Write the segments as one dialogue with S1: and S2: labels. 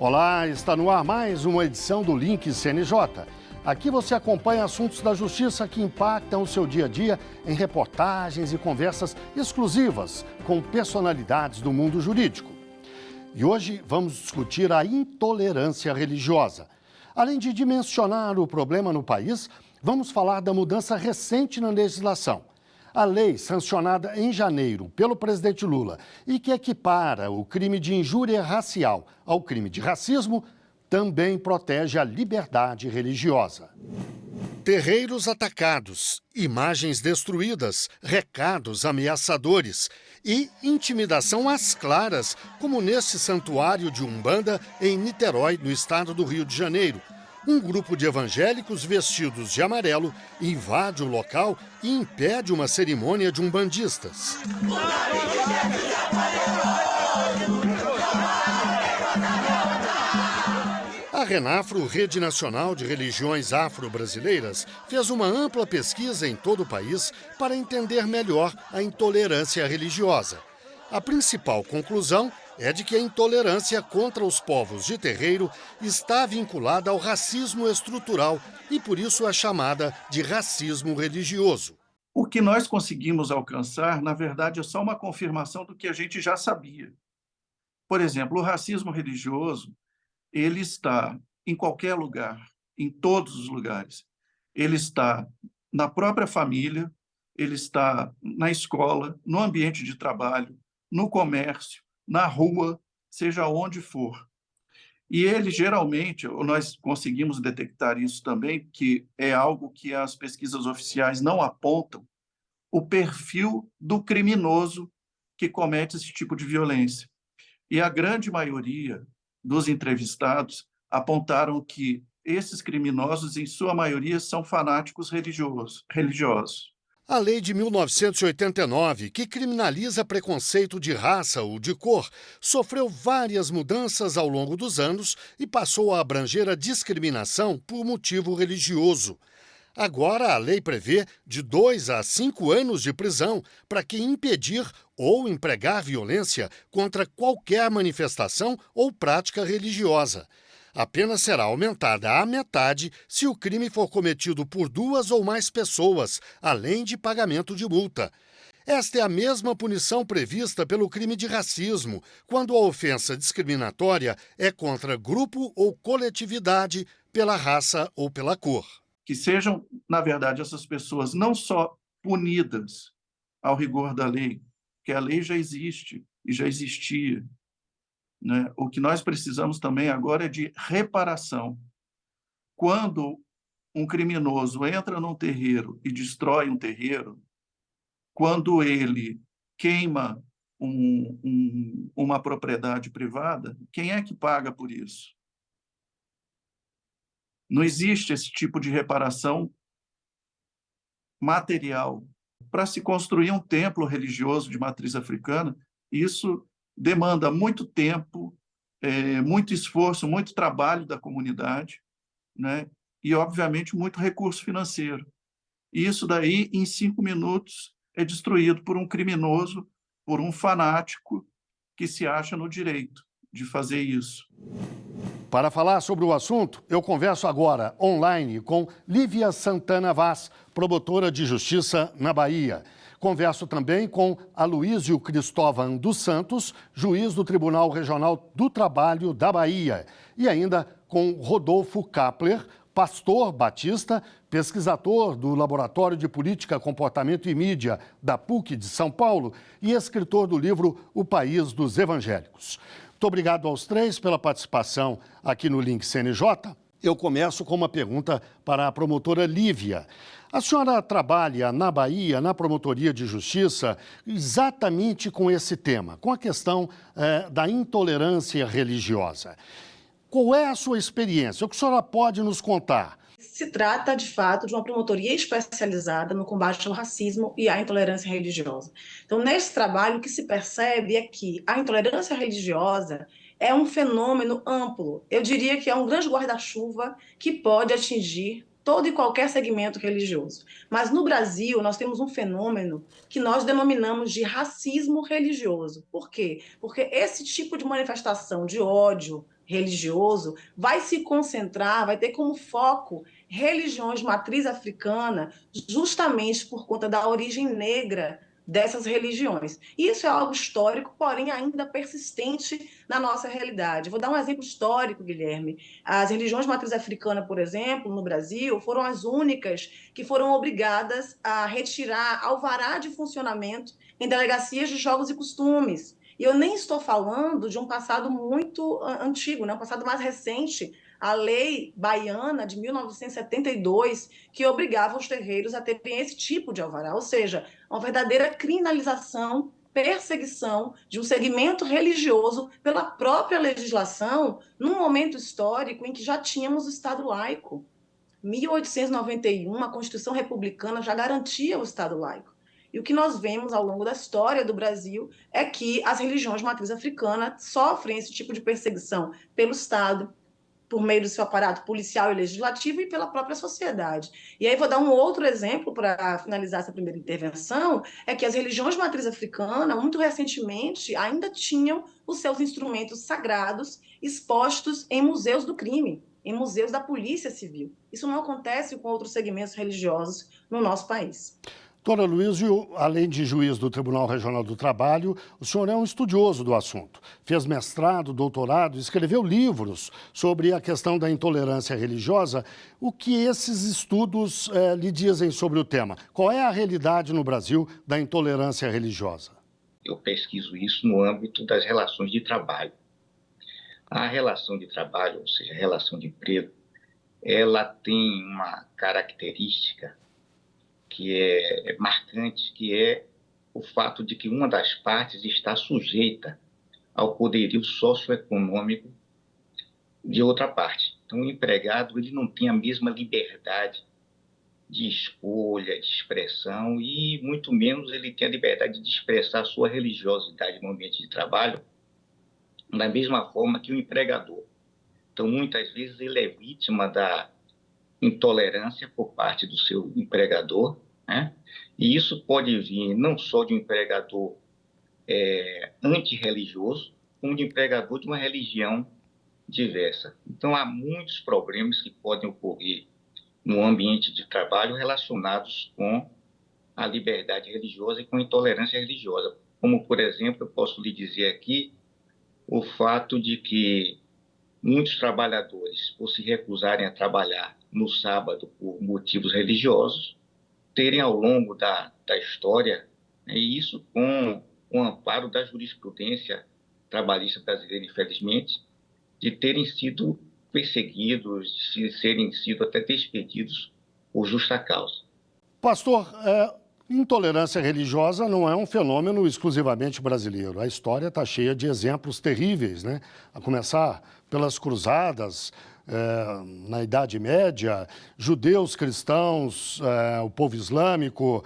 S1: Olá, está no ar mais uma edição do Link CNJ. Aqui você acompanha assuntos da justiça que impactam o seu dia a dia em reportagens e conversas exclusivas com personalidades do mundo jurídico. E hoje vamos discutir a intolerância religiosa. Além de dimensionar o problema no país, vamos falar da mudança recente na legislação. A lei sancionada em janeiro pelo presidente Lula e que equipara o crime de injúria racial ao crime de racismo também protege a liberdade religiosa. Terreiros atacados, imagens destruídas, recados ameaçadores e intimidação às claras, como neste santuário de Umbanda em Niterói, no estado do Rio de Janeiro. Um grupo de evangélicos vestidos de amarelo invade o local e impede uma cerimônia de umbandistas. A Renafro, Rede Nacional de Religiões Afro-Brasileiras, fez uma ampla pesquisa em todo o país para entender melhor a intolerância religiosa. A principal conclusão é de que a intolerância contra os povos de terreiro está vinculada ao racismo estrutural e, por isso, é chamada de racismo religioso.
S2: O que nós conseguimos alcançar, na verdade, é só uma confirmação do que a gente já sabia. Por exemplo, o racismo religioso, ele está em qualquer lugar, em todos os lugares. Ele está na própria família, ele está na escola, no ambiente de trabalho, no comércio, na rua, seja onde for. E ele, geralmente, nós conseguimos detectar isso também, que é algo que as pesquisas oficiais não apontam, o perfil do criminoso que comete esse tipo de violência. E a grande maioria dos entrevistados apontaram que esses criminosos, em sua maioria, são fanáticos religiosos.
S1: A lei de 1989, que criminaliza preconceito de raça ou de cor, sofreu várias mudanças ao longo dos anos e passou a abranger a discriminação por motivo religioso. Agora, a lei prevê de 2 a 5 anos de prisão para quem impedir ou empregar violência contra qualquer manifestação ou prática religiosa. A pena será aumentada à metade se o crime for cometido por 2 ou mais pessoas, além de pagamento de multa. Esta é a mesma punição prevista pelo crime de racismo, quando a ofensa discriminatória é contra grupo ou coletividade pela raça ou pela cor.
S2: Que sejam, na verdade, essas pessoas não só punidas ao rigor da lei, que a lei já existe e já existia, né? O que nós precisamos também agora é de reparação. Quando um criminoso entra num terreiro e destrói um terreiro, quando ele queima uma propriedade privada, quem é que paga por isso? Não existe esse tipo de reparação material. Para se construir um templo religioso de matriz africana, isso demanda muito tempo, muito esforço, muito trabalho da comunidade, né? E, obviamente, muito recurso financeiro. E isso daí, em 5 minutos, é destruído por um criminoso, por um fanático que se acha no direito de fazer isso.
S1: Para falar sobre o assunto, eu converso agora, online, com Lívia Santana Vaz, promotora de justiça na Bahia. Converso também com Aloísio Cristóvão dos Santos, juiz do Tribunal Regional do Trabalho da Bahia. E ainda com Rodolfo Kapler, pastor batista, pesquisador do Laboratório de Política, Comportamento e Mídia da PUC de São Paulo e escritor do livro O País dos Evangélicos. Muito obrigado aos três pela participação aqui no Link CNJ. Eu começo com uma pergunta para a promotora Lívia. A senhora trabalha na Bahia, na Promotoria de Justiça, exatamente com esse tema, com a questão da intolerância religiosa. Qual é a sua experiência? O que a senhora pode nos contar?
S3: Se trata, de fato, de uma promotoria especializada no combate ao racismo e à intolerância religiosa. Então, nesse trabalho, o que se percebe é que a intolerância religiosa é um fenômeno amplo. Eu diria que é um grande guarda-chuva que pode atingir todo e qualquer segmento religioso. Mas no Brasil, nós temos um fenômeno que nós denominamos de racismo religioso. Por quê? Porque esse tipo de manifestação de ódio religioso vai se concentrar, vai ter como foco religiões de matriz africana, justamente por conta da origem negra dessas religiões. Isso é algo histórico, porém ainda persistente na nossa realidade. Vou dar um exemplo histórico, Guilherme. As religiões de matriz africana, por exemplo, no Brasil, foram as únicas que foram obrigadas a retirar alvará de funcionamento em delegacias de jogos e costumes. E eu nem estou falando de um passado muito antigo, né? Um passado mais recente, a lei baiana de 1972, que obrigava os terreiros a terem esse tipo de alvará, ou seja, uma verdadeira criminalização, perseguição de um segmento religioso pela própria legislação, num momento histórico em que já tínhamos o Estado laico. 1891, a Constituição Republicana já garantia o Estado laico. E o que nós vemos ao longo da história do Brasil é que as religiões de matriz africana sofrem esse tipo de perseguição pelo Estado, por meio do seu aparato policial e legislativo e pela própria sociedade. E aí vou dar um outro exemplo para finalizar essa primeira intervenção, é que as religiões de matriz africana, muito recentemente, ainda tinham os seus instrumentos sagrados expostos em museus do crime, em museus da Polícia Civil. Isso não acontece com outros segmentos religiosos no nosso país.
S1: Doutor Aloysio, além de juiz do Tribunal Regional do Trabalho, o senhor é um estudioso do assunto. Fez mestrado, doutorado, escreveu livros sobre a questão da intolerância religiosa. O que esses estudos lhe dizem sobre o tema? Qual é a realidade no Brasil da intolerância religiosa?
S4: Eu pesquiso isso no âmbito das relações de trabalho. A relação de trabalho, ou seja, a relação de emprego, ela tem uma característica que é marcante, que é o fato de que uma das partes está sujeita ao poderio socioeconômico de outra parte. Então, o empregado ele não tem a mesma liberdade de escolha, de expressão, e muito menos ele tem a liberdade de expressar a sua religiosidade no ambiente de trabalho da mesma forma que o empregador. Então, muitas vezes, ele é vítima da intolerância por parte do seu empregador, né? E isso pode vir não só de um empregador antirreligioso, como de um empregador de uma religião diversa. Então, há muitos problemas que podem ocorrer no ambiente de trabalho relacionados com a liberdade religiosa e com a intolerância religiosa. Como, por exemplo, eu posso lhe dizer aqui o fato de que muitos trabalhadores, por se recusarem a trabalhar no sábado por motivos religiosos, terem ao longo da história, e isso com o amparo da jurisprudência trabalhista brasileira, infelizmente, de terem sido perseguidos, de serem sido até despedidos por justa causa.
S1: Pastor, intolerância religiosa não é um fenômeno exclusivamente brasileiro. A história está cheia de exemplos terríveis, né? A começar pelas cruzadas, na Idade Média, judeus, cristãos, o povo islâmico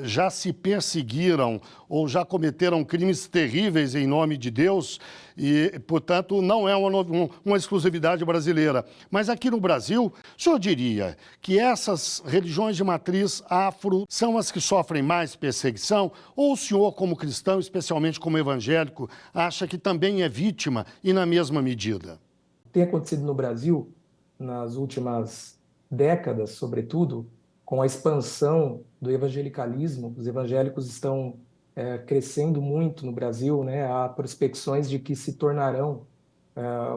S1: já se perseguiram ou já cometeram crimes terríveis em nome de Deus e, portanto, não é uma exclusividade brasileira. Mas aqui no Brasil, o senhor diria que essas religiões de matriz afro são as que sofrem mais perseguição? Ou o senhor, como cristão, especialmente como evangélico, acha que também é vítima e na mesma medida?
S5: Tem acontecido no Brasil, nas últimas décadas, sobretudo, com a expansão do evangelicalismo. Os evangélicos estão crescendo muito no Brasil, né? Há prospecções de que se tornarão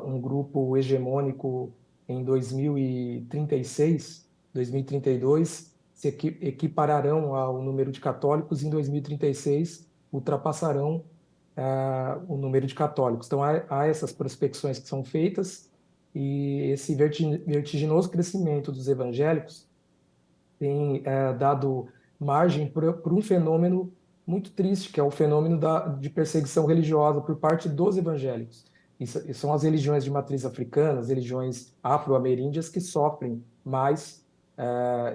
S5: um grupo hegemônico em 2036, 2032, se equipararão ao número de católicos, e em 2036 ultrapassarão o número de católicos. Então, há essas prospecções que são feitas, e esse vertiginoso crescimento dos evangélicos tem dado margem para um fenômeno muito triste, que é o fenômeno de perseguição religiosa por parte dos evangélicos. E são as religiões de matriz africana, as religiões afro-ameríndias, que sofrem mais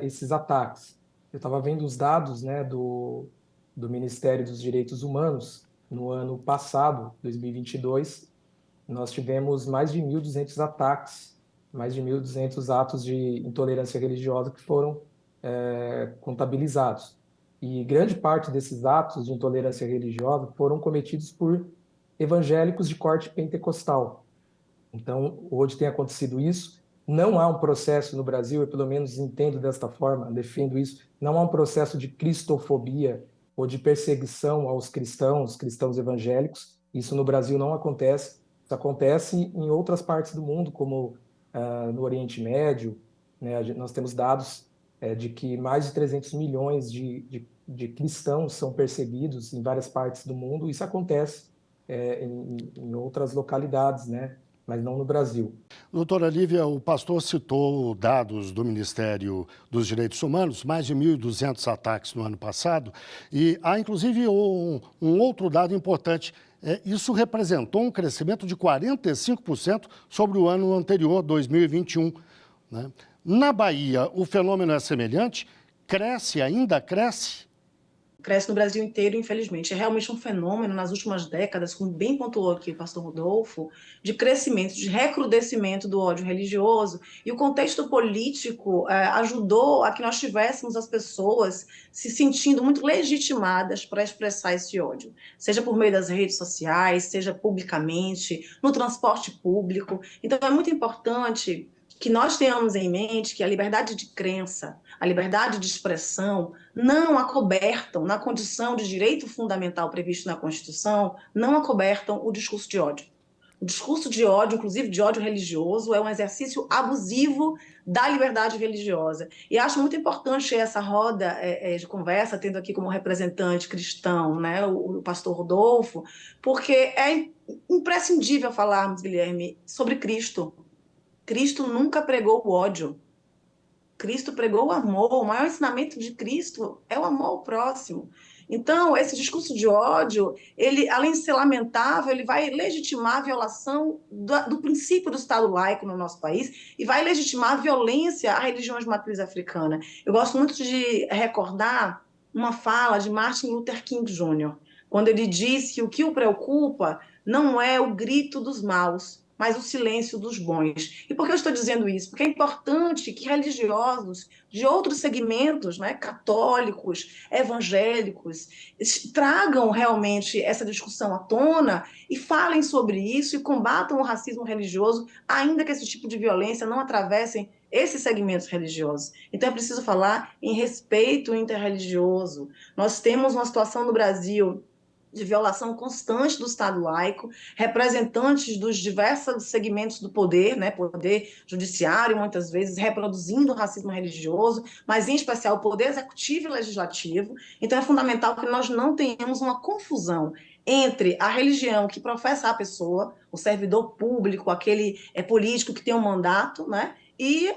S5: esses ataques. Eu estava vendo os dados, né, do Ministério dos Direitos Humanos. No ano passado, 2022, nós tivemos mais de 1.200 ataques, mais de 1.200 atos de intolerância religiosa que foram contabilizados. E grande parte desses atos de intolerância religiosa foram cometidos por evangélicos de corte pentecostal. Então, hoje tem acontecido isso. Não há um processo no Brasil, eu pelo menos entendo desta forma, defendo isso, não há um processo de cristofobia ou de perseguição aos cristãos evangélicos. Isso no Brasil não acontece. Isso acontece em outras partes do mundo, como no Oriente Médio, né? Nós temos dados de que mais de 300 milhões de cristãos são perseguidos em várias partes do mundo. Isso acontece em outras localidades, né? Mas não no Brasil.
S1: Doutora Lívia, o pastor citou dados do Ministério dos Direitos Humanos, mais de 1.200 ataques no ano passado, e há inclusive um outro dado importante. Isso representou um crescimento de 45% sobre o ano anterior, 2021. Né? Na Bahia, o fenômeno é semelhante? Cresce, ainda cresce?
S3: Cresce no Brasil inteiro, infelizmente. É realmente um fenômeno nas últimas décadas, como bem pontuou aqui o pastor Rodolfo, de crescimento, de recrudescimento do ódio religioso. E o contexto político ajudou a que nós tivéssemos as pessoas se sentindo muito legitimadas para expressar esse ódio, seja por meio das redes sociais, seja publicamente, no transporte público. Então, é muito importante que nós tenhamos em mente que a liberdade de crença, a liberdade de expressão não acobertam, na condição de direito fundamental previsto na Constituição, não acobertam o discurso de ódio. O discurso de ódio, inclusive de ódio religioso, é um exercício abusivo da liberdade religiosa. E acho muito importante essa roda de conversa, tendo aqui como representante cristão, né, o pastor Rodolfo, porque é imprescindível falarmos, Guilherme, sobre Cristo. Cristo nunca pregou o ódio. Cristo pregou o amor. O maior ensinamento de Cristo é o amor ao próximo. Então, esse discurso de ódio, ele, além de ser lamentável, ele vai legitimar a violação do princípio do Estado laico no nosso país e vai legitimar a violência à religião de matriz africana. Eu gosto muito de recordar uma fala de Martin Luther King Jr., quando ele diz que o que o preocupa não é o grito dos maus, mas o silêncio dos bons. E por que eu estou dizendo isso? Porque é importante que religiosos de outros segmentos, né, católicos, evangélicos, tragam realmente essa discussão à tona e falem sobre isso e combatam o racismo religioso, ainda que esse tipo de violência não atravessem esses segmentos religiosos. Então é preciso falar em respeito interreligioso. Nós temos uma situação no Brasil de violação constante do Estado laico, representantes dos diversos segmentos do poder, né, poder judiciário, muitas vezes, reproduzindo o racismo religioso, mas, em especial, o poder executivo e legislativo. Então, é fundamental que nós não tenhamos uma confusão entre a religião que professa a pessoa, o servidor público, aquele político que tem um mandato, né, e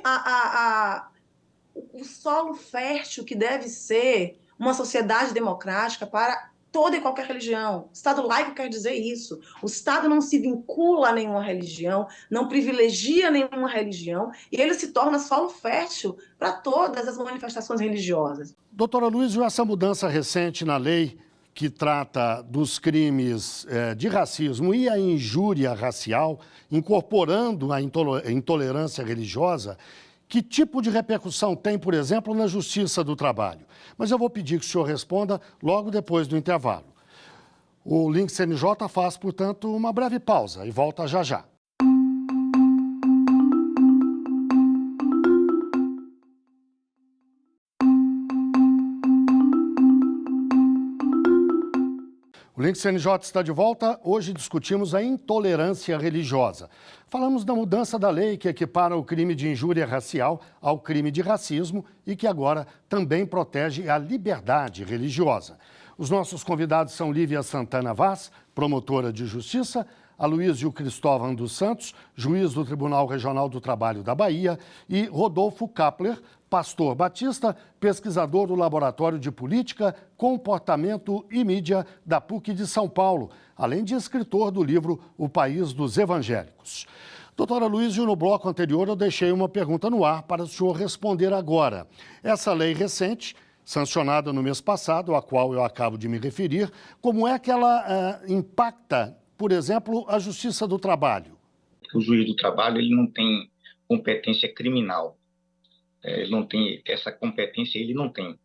S3: o solo fértil que deve ser uma sociedade democrática para toda e qualquer religião. O Estado laico quer dizer isso. O Estado não se vincula a nenhuma religião, não privilegia nenhuma religião, e ele se torna solo fértil para todas as manifestações religiosas.
S1: Doutora Luiz, essa mudança recente na lei que trata dos crimes de racismo e a injúria racial, incorporando a intolerância religiosa, que tipo de repercussão tem, por exemplo, na Justiça do Trabalho? Mas eu vou pedir que o senhor responda logo depois do intervalo. O Link CNJ faz, portanto, uma breve pausa e volta já já. O Link CNJ está de volta. Hoje discutimos a intolerância religiosa. Falamos da mudança da lei que equipara o crime de injúria racial ao crime de racismo e que agora também protege a liberdade religiosa. Os nossos convidados são Lívia Santana Vaz, promotora de justiça, Aloísio Cristóvão dos Santos, juiz do Tribunal Regional do Trabalho da Bahia, e Rodolfo Kapler, pastor batista, pesquisador do Laboratório de Política, Comportamento e Mídia da PUC de São Paulo, além de escritor do livro O País dos Evangélicos. Doutora Aloísio, no bloco anterior eu deixei uma pergunta no ar para o senhor responder agora. Essa lei recente, sancionada no mês passado, a qual eu acabo de me referir, como é que ela impacta, por exemplo, a Justiça do Trabalho?
S4: O juiz do trabalho ele não tem competência criminal. Ele não tem essa competência, ele não tem.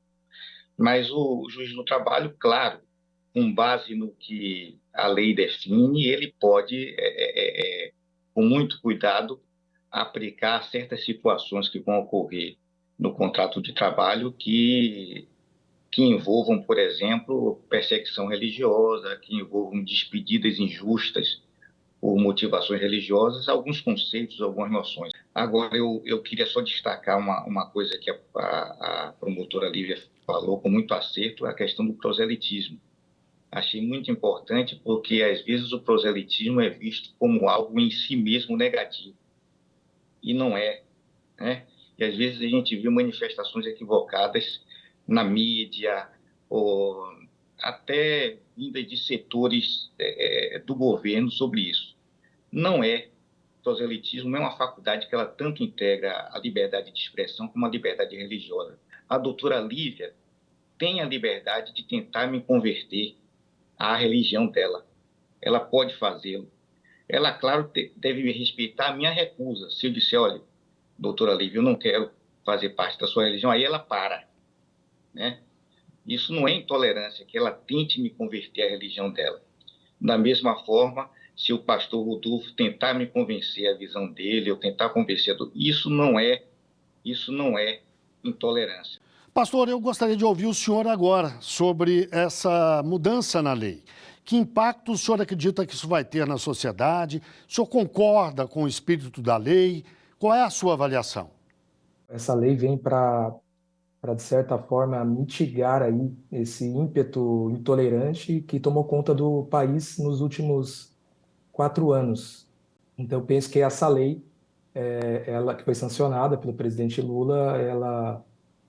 S4: Mas o juiz do trabalho, claro, com base no que a lei define, ele pode, com muito cuidado, aplicar certas situações que vão ocorrer no contrato de trabalho que envolvam, por exemplo, perseguição religiosa, que envolvam despedidas injustas por motivações religiosas, alguns conceitos, algumas noções. Agora, eu queria só destacar uma coisa que a promotora Lívia falou com muito acerto, a questão do proselitismo. Achei muito importante porque, às vezes, o proselitismo é visto como algo em si mesmo negativo. E não é, né? E, às vezes, a gente viu manifestações equivocadas na mídia, ou até vinda de setores do governo sobre isso. Não é. Proselitismo é uma faculdade que ela tanto integra a liberdade de expressão como a liberdade religiosa. A doutora Lívia tem a liberdade de tentar me converter à religião dela. Ela pode fazê-lo. Ela, claro, deve me respeitar a minha recusa. Se eu disser, olha, doutora Lívia, eu não quero fazer parte da sua religião, aí ela para, né? Isso não é intolerância, que ela tente me converter à religião dela. Da mesma forma, se o pastor Rodolfo tentar me convencer a visão dele, eu tentar convencer isso não é intolerância.
S1: Pastor, eu gostaria de ouvir o senhor agora sobre essa mudança na lei. Que impacto o senhor acredita que isso vai ter na sociedade? O senhor concorda com o espírito da lei? Qual é a sua avaliação?
S5: Essa lei vem para, de certa forma, mitigar aí esse ímpeto intolerante que tomou conta do país nos últimos 4 anos. Então, eu penso que essa lei, ela que foi sancionada pelo presidente Lula, ela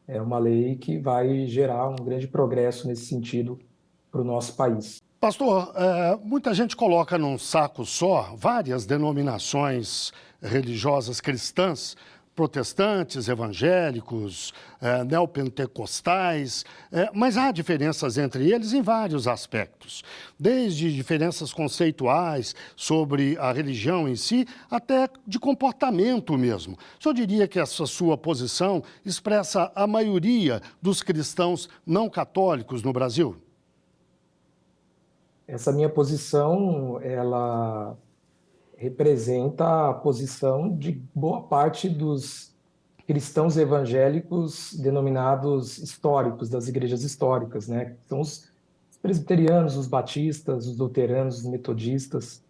S5: é uma lei que vai gerar um grande progresso nesse sentido para o nosso país.
S1: Pastor, muita gente coloca num saco só várias denominações religiosas cristãs, protestantes, evangélicos, neopentecostais, mas há diferenças entre eles em vários aspectos, desde diferenças conceituais sobre a religião em si, até de comportamento mesmo. O senhor diria que essa sua posição expressa a maioria dos cristãos não católicos no Brasil?
S5: Essa minha posição, ela representa a posição de boa parte dos cristãos evangélicos denominados históricos, das igrejas históricas, né? São os presbiterianos, os batistas, os luteranos, os metodistas.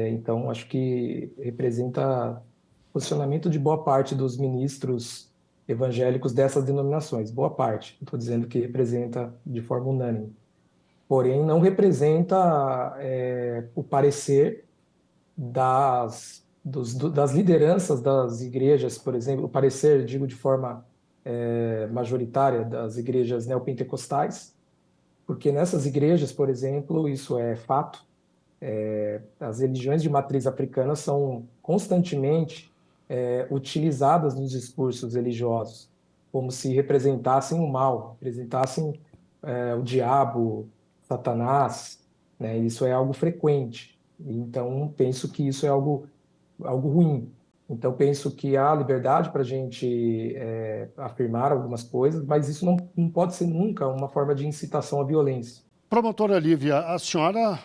S5: Então, acho que representa o posicionamento de boa parte dos ministros evangélicos dessas denominações. Boa parte, não estou dizendo que representa de forma unânime. Porém, não representa o parecer das lideranças das igrejas, por exemplo, o parecer, digo de forma majoritária, das igrejas neopentecostais, porque nessas igrejas, por exemplo, isso é fato, as religiões de matriz africana são constantemente utilizadas nos discursos religiosos, como se representassem o mal, representassem o diabo, Satanás, né? Isso é algo frequente. Então, penso que isso é algo ruim. Então, penso que há liberdade para a gente afirmar algumas coisas, mas isso não pode ser nunca uma forma de incitação à violência.
S1: Promotora Lívia, a senhora,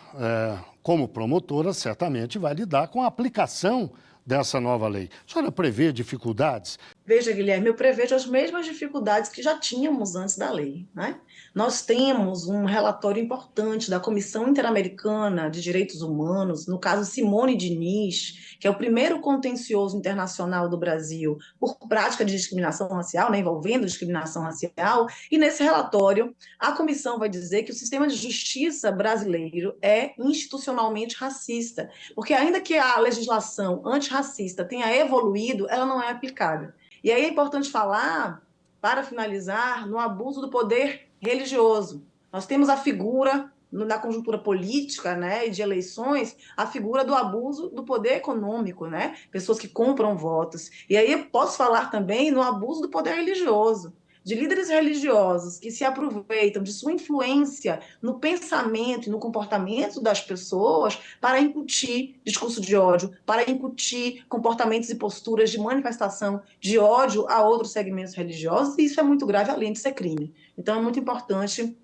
S1: como promotora, certamente vai lidar com a aplicação dessa nova lei. A senhora prevê dificuldades?
S3: Veja, Guilherme, eu prevejo as mesmas dificuldades que já tínhamos antes da lei, né? Nós temos um relatório importante da Comissão Interamericana de Direitos Humanos, no caso Simone Diniz, que é o primeiro contencioso internacional do Brasil por prática de discriminação racial, né, envolvendo discriminação racial, e nesse relatório a comissão vai dizer que o sistema de justiça brasileiro é institucionalmente racista, porque ainda que a legislação antirracista tenha evoluído, ela não é aplicável. E aí é importante falar, para finalizar, no abuso do poder religioso. Nós temos a figura, na conjuntura política, né, e de eleições, a figura do abuso do poder econômico, né? Pessoas que compram votos. E aí eu posso falar também no abuso do poder religioso, de líderes religiosos que se aproveitam de sua influência no pensamento e no comportamento das pessoas para incutir discurso de ódio, para incutir comportamentos e posturas de manifestação de ódio a outros segmentos religiosos, e isso é muito grave, além de ser crime. Então é muito importante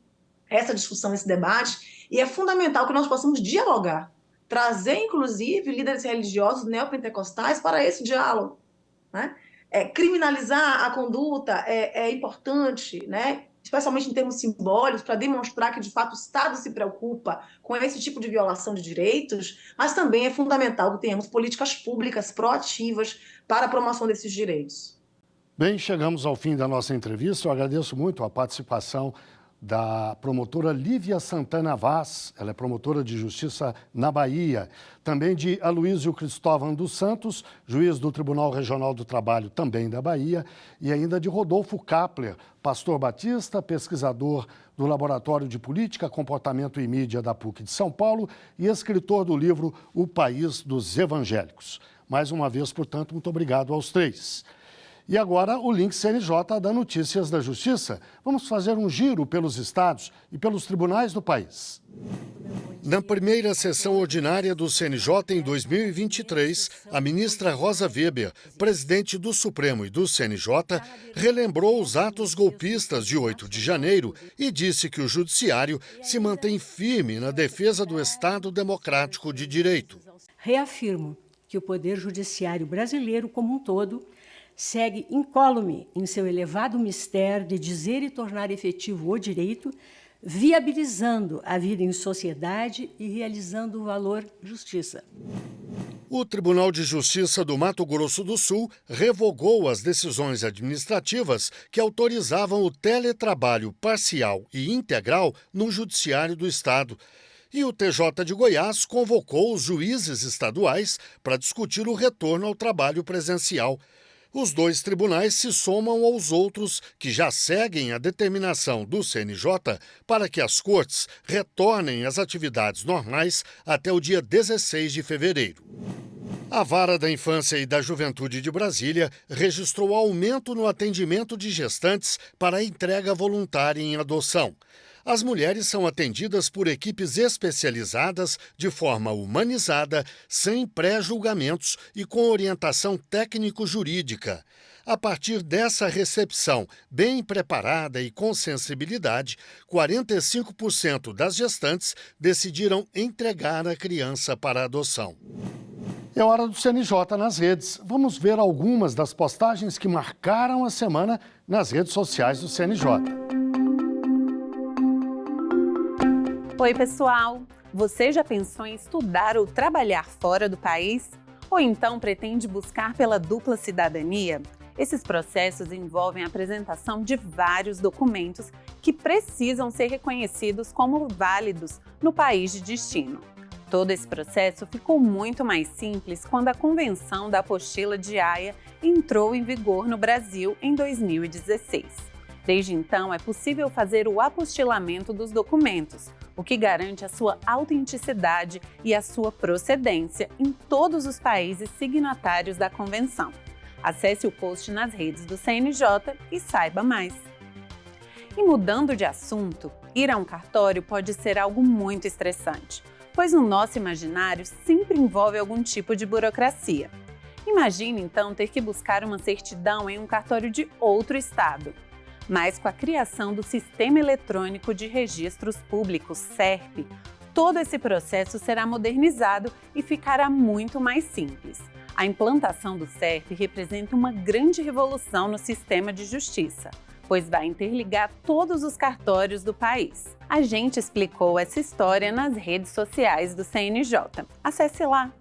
S3: essa discussão, esse debate, e é fundamental que nós possamos dialogar trazer, inclusive, líderes religiosos neopentecostais para esse diálogo, né? Criminalizar a conduta é importante, né? Especialmente em termos simbólicos, para demonstrar que, de fato, o Estado se preocupa com esse tipo de violação de direitos, mas também é fundamental que tenhamos políticas públicas proativas para a promoção desses direitos.
S1: Bem, chegamos ao fim da nossa entrevista. Eu agradeço muito a participação da promotora Lívia Santana Vaz, ela é promotora de justiça na Bahia, também de Aloísio Cristóvão dos Santos, juiz do Tribunal Regional do Trabalho, também da Bahia, e ainda de Rodolfo Kapler, pastor batista, pesquisador do Laboratório de Política, Comportamento e Mídia da PUC de São Paulo e escritor do livro O País dos Evangélicos. Mais uma vez, portanto, muito obrigado aos três. E agora o Link CNJ dá notícias da Justiça. Vamos fazer um giro pelos estados e pelos tribunais do país. Na primeira sessão ordinária do CNJ em 2023, a ministra Rosa Weber, presidente do Supremo e do CNJ, relembrou os atos golpistas de 8 de janeiro e disse que o Judiciário se mantém firme na defesa do Estado Democrático de Direito.
S6: Reafirmo que o Poder Judiciário brasileiro como um todo segue incólume em seu elevado mistério de dizer e tornar efetivo o direito, viabilizando a vida em sociedade e realizando o valor justiça.
S1: O Tribunal de Justiça do Mato Grosso do Sul revogou as decisões administrativas que autorizavam o teletrabalho parcial e integral no Judiciário do Estado. E o TJ de Goiás convocou os juízes estaduais para discutir o retorno ao trabalho presencial. Os dois tribunais se somam aos outros que já seguem a determinação do CNJ para que as cortes retornem às atividades normais até o dia 16 de fevereiro. A Vara da Infância e da Juventude de Brasília registrou aumento no atendimento de gestantes para a entrega voluntária em adoção. As mulheres são atendidas por equipes especializadas de forma humanizada, sem pré-julgamentos e com orientação técnico-jurídica. A partir dessa recepção bem preparada e com sensibilidade, 45% das gestantes decidiram entregar a criança para adoção. É hora do CNJ nas redes. Vamos ver algumas das postagens que marcaram a semana nas redes sociais do CNJ.
S7: Oi, pessoal! Você já pensou em estudar ou trabalhar fora do país? Ou então pretende buscar pela dupla cidadania? Esses processos envolvem a apresentação de vários documentos que precisam ser reconhecidos como válidos no país de destino. Todo esse processo ficou muito mais simples quando a Convenção da Apostila de Haia entrou em vigor no Brasil em 2016. Desde então, é possível fazer o apostilamento dos documentos, o que garante a sua autenticidade e a sua procedência em todos os países signatários da Convenção. Acesse o post nas redes do CNJ e saiba mais. E mudando de assunto, ir a um cartório pode ser algo muito estressante, pois no nosso imaginário sempre envolve algum tipo de burocracia. Imagine então ter que buscar uma certidão em um cartório de outro estado. Mas com a criação do Sistema Eletrônico de Registros Públicos, SERP, todo esse processo será modernizado e ficará muito mais simples. A implantação do SERP representa uma grande revolução no sistema de justiça, pois vai interligar todos os cartórios do país. A gente explicou essa história nas redes sociais do CNJ. Acesse lá!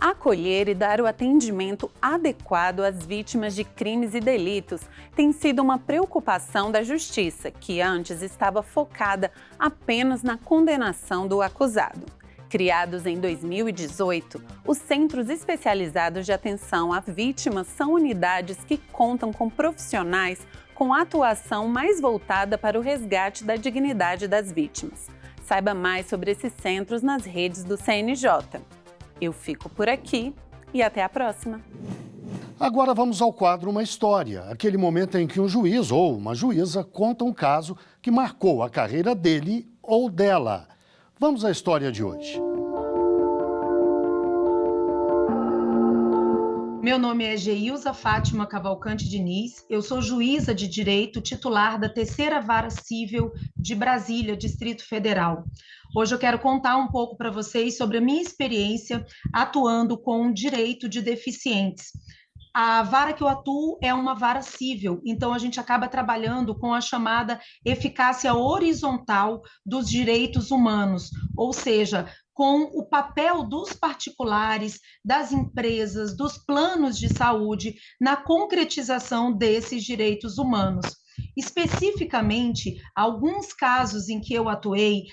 S7: Acolher e dar o atendimento adequado às vítimas de crimes e delitos tem sido uma preocupação da Justiça, que antes estava focada apenas na condenação do acusado. Criados em 2018, os Centros Especializados de Atenção à Vítima são unidades que contam com profissionais com atuação mais voltada para o resgate da dignidade das vítimas. Saiba mais sobre esses centros nas redes do CNJ. Eu fico por aqui e até a próxima.
S1: Agora vamos ao quadro Uma História, aquele momento em que um juiz ou uma juíza conta um caso que marcou a carreira dele ou dela. Vamos à história de hoje.
S8: Meu nome é Geilza Fátima Cavalcante Diniz, eu sou juíza de direito titular da 3ª Vara Cível de Brasília, Distrito Federal. Hoje eu quero contar um pouco para vocês sobre a minha experiência atuando com direito de deficientes. A vara que eu atuo é uma vara cível, então a gente acaba trabalhando com a chamada eficácia horizontal dos direitos humanos, ou seja, com o papel dos particulares, das empresas, dos planos de saúde na concretização desses direitos humanos. Especificamente, alguns casos em que eu atuei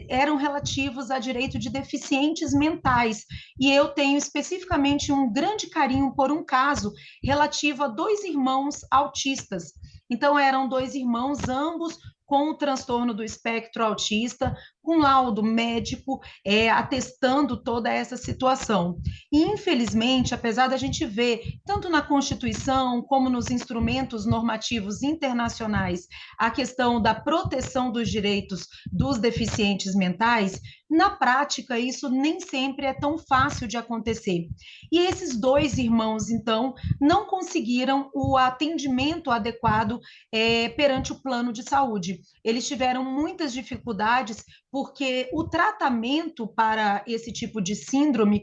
S8: eram relativos a direito de deficientes mentais, e eu tenho especificamente um grande carinho por um caso relativo a 2 irmãos autistas. Então, eram 2 irmãos, ambos com o transtorno do espectro autista, com laudo médico atestando toda essa situação. E, infelizmente, apesar da gente ver, tanto na Constituição como nos instrumentos normativos internacionais, a questão da proteção dos direitos dos deficientes mentais, na prática, isso nem sempre é tão fácil de acontecer. E esses 2 irmãos, então, não conseguiram o atendimento adequado perante o plano de saúde. Eles tiveram muitas dificuldades porque o tratamento para esse tipo de síndrome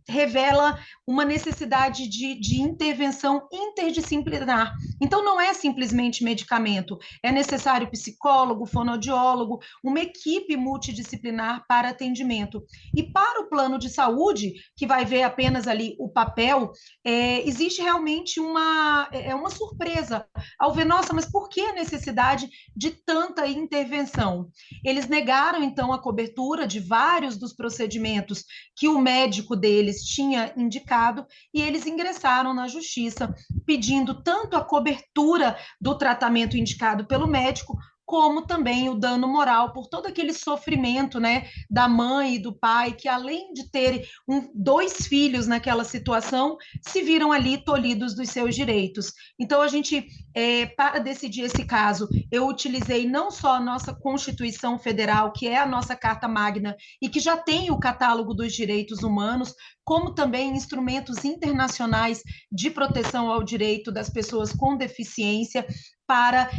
S8: revela uma necessidade de intervenção interdisciplinar. Então, não é simplesmente medicamento, é necessário psicólogo, fonoaudiólogo, uma equipe multidisciplinar para atendimento. E para o plano de saúde, que vai ver apenas ali o papel, existe realmente uma surpresa ao ver, nossa, mas por que a necessidade de tanta intervenção? Eles negaram, então, a cobertura de vários dos procedimentos que o médico deles tinha indicado e eles ingressaram na justiça pedindo tanto a cobertura do tratamento indicado pelo médico, como também o dano moral por todo aquele sofrimento, né, da mãe e do pai, que além de terem 2 filhos naquela situação, se viram ali tolhidos dos seus direitos. Então, a gente, para decidir esse caso, eu utilizei não só a nossa Constituição Federal, que é a nossa Carta Magna, e que já tem o catálogo dos direitos humanos, como também instrumentos internacionais de proteção ao direito das pessoas com deficiência, para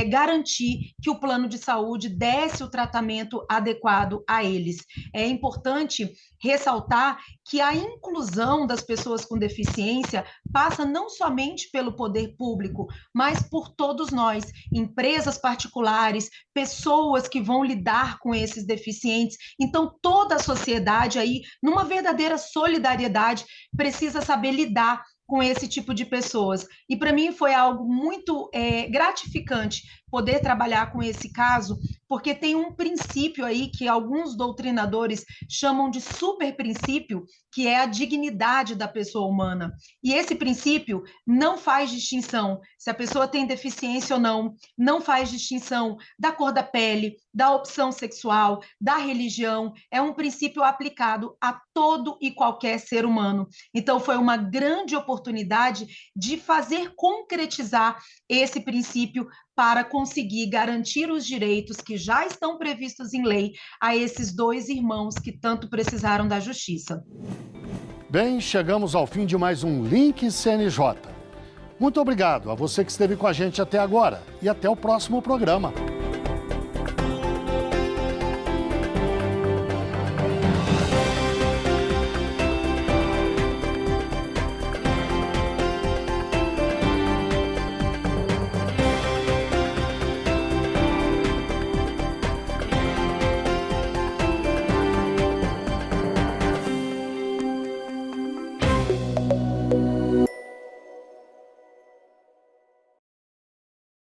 S8: garantir que o plano de saúde desse o tratamento adequado a eles. É importante ressaltar que a inclusão das pessoas com deficiência passa não somente pelo poder público, mas por todos nós, empresas particulares, pessoas que vão lidar com esses deficientes. Então, toda a sociedade aí, numa verdadeira solidariedade, precisa saber lidar com esse tipo de pessoas. E para mim foi algo muito gratificante poder trabalhar com esse caso, porque tem um princípio aí que alguns doutrinadores chamam de super princípio, que é a dignidade da pessoa humana. E esse princípio não faz distinção se a pessoa tem deficiência ou não, não faz distinção da cor da pele, da opção sexual, da religião, é um princípio aplicado a todo e qualquer ser humano. Então, foi uma grande oportunidade de fazer concretizar esse princípio para conseguir garantir os direitos que já estão previstos em lei a esses 2 irmãos que tanto precisaram da justiça.
S1: Bem, chegamos ao fim de mais um Link CNJ. Muito obrigado a você que esteve com a gente até agora e até o próximo programa.